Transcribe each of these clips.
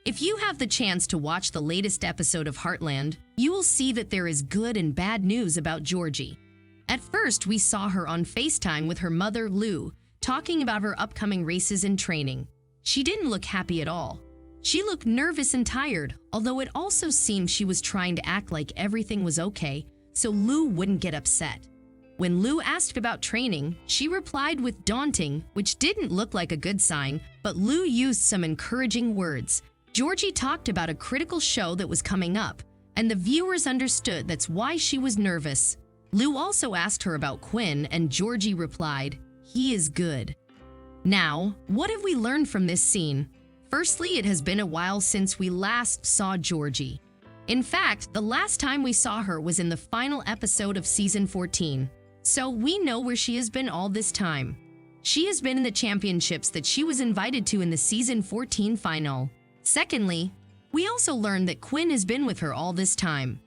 If you have the chance to watch the latest episode of Heartland, you will see that there is good and bad news about Georgie. At first, we saw her on FaceTime with her mother, Lou, talking about her upcoming races and training. She didn't look happy at all. She looked nervous and tired, although it also seemed she was trying to act like everything was okay, so Lou wouldn't get upset. When Lou asked about training, she replied with daunting, which didn't look like a good sign, but Lou used some encouraging words. Georgie talked about a critical show that was coming up, and the viewers understood that's why she was nervous. Lou also asked her about Quinn, and Georgie replied, "He is good." Now, what have we learned from this scene? Firstly, it has been a while since we last saw Georgie. In fact, the last time we saw her was in the final episode of Season 14. So we know where she has been all this time. She has been in the championships that she was invited to in the Season 14 final. Secondly, we also learned that Quinn has been with her all this time.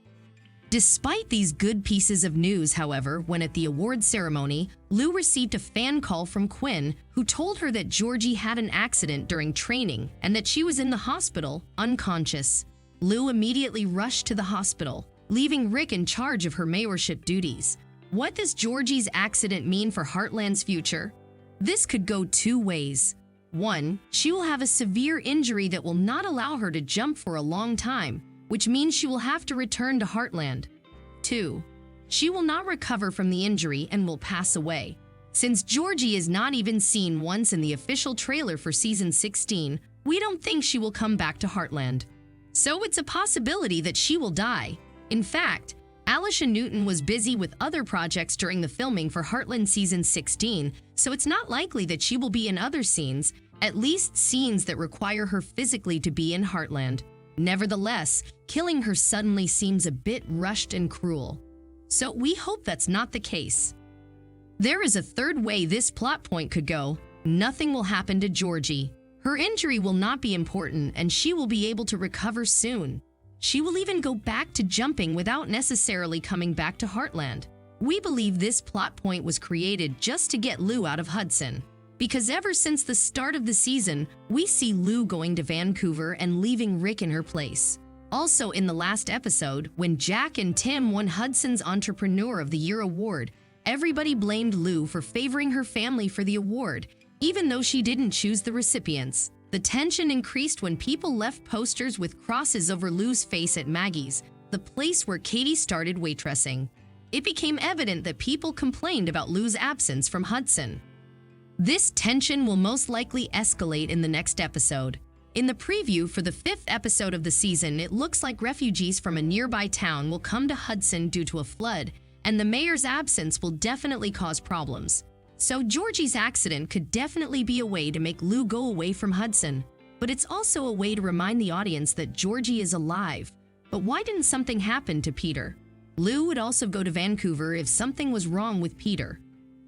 Despite these good pieces of news, however, when at the award ceremony, Lou received a fan call from Quinn who told her that Georgie had an accident during training and that she was in the hospital, unconscious. Lou immediately rushed to the hospital, leaving Rick in charge of her mayorship duties. What does Georgie's accident mean for Heartland's future? This could go two ways. One, she will have a severe injury that will not allow her to jump for a long time, which means she will have to return to Heartland. Two, she will not recover from the injury and will pass away. Since Georgie is not even seen once in the official trailer for Season 16, we don't think she will come back to Heartland. So it's a possibility that she will die. In fact, Alisha Newton was busy with other projects during the filming for Heartland Season 16, so it's not likely that she will be in other scenes, at least scenes that require her physically to be in Heartland. Nevertheless, killing her suddenly seems a bit rushed and cruel. So we hope that's not the case. There is a third way this plot point could go. Nothing will happen to Georgie. Her injury will not be important and she will be able to recover soon. She will even go back to jumping without necessarily coming back to Heartland. We believe this plot point was created just to get Lou out of Hudson. Because ever since the start of the season, we see Lou going to Vancouver and leaving Rick in her place. Also, in the last episode, when Jack and Tim won Hudson's Entrepreneur of the Year award, everybody blamed Lou for favoring her family for the award, even though she didn't choose the recipients. The tension increased when people left posters with crosses over Lou's face at Maggie's, the place where Katie started waitressing. It became evident that people complained about Lou's absence from Hudson. This tension will most likely escalate in the next episode. In the preview for the 5th episode of the season, it looks like refugees from a nearby town will come to Hudson due to a flood, and the mayor's absence will definitely cause problems. So Georgie's accident could definitely be a way to make Lou go away from Hudson. But it's also a way to remind the audience that Georgie is alive. But why didn't something happen to Peter? Lou would also go to Vancouver if something was wrong with Peter.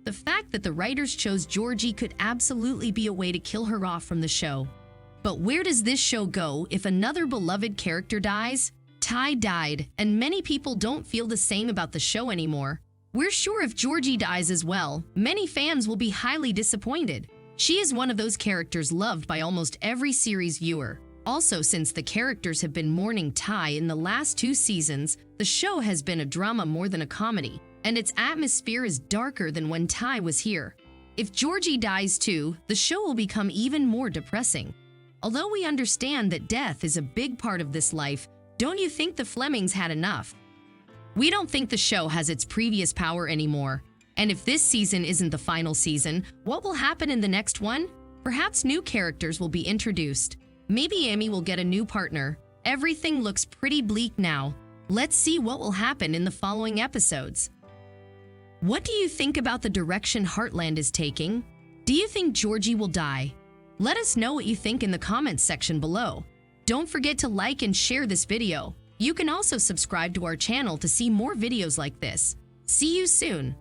The fact that the writers chose Georgie could absolutely be a way to kill her off from the show. But where does this show go if another beloved character dies? Ty died, and many people don't feel the same about the show anymore. We're sure if Georgie dies as well, many fans will be highly disappointed. She is one of those characters loved by almost every series viewer. Also, since the characters have been mourning Ty in the last 2 seasons, the show has been a drama more than a comedy, and its atmosphere is darker than when Ty was here. If Georgie dies too, the show will become even more depressing. Although we understand that death is a big part of this life, don't you think the Flemings had enough? We don't think the show has its previous power anymore. And if this season isn't the final season, what will happen in the next one? Perhaps new characters will be introduced. Maybe Amy will get a new partner. Everything looks pretty bleak now. Let's see what will happen in the following episodes. What do you think about the direction Heartland is taking? Do you think Georgie will die? Let us know what you think in the comments section below. Don't forget to like and share this video. You can also subscribe to our channel to see more videos like this. See you soon!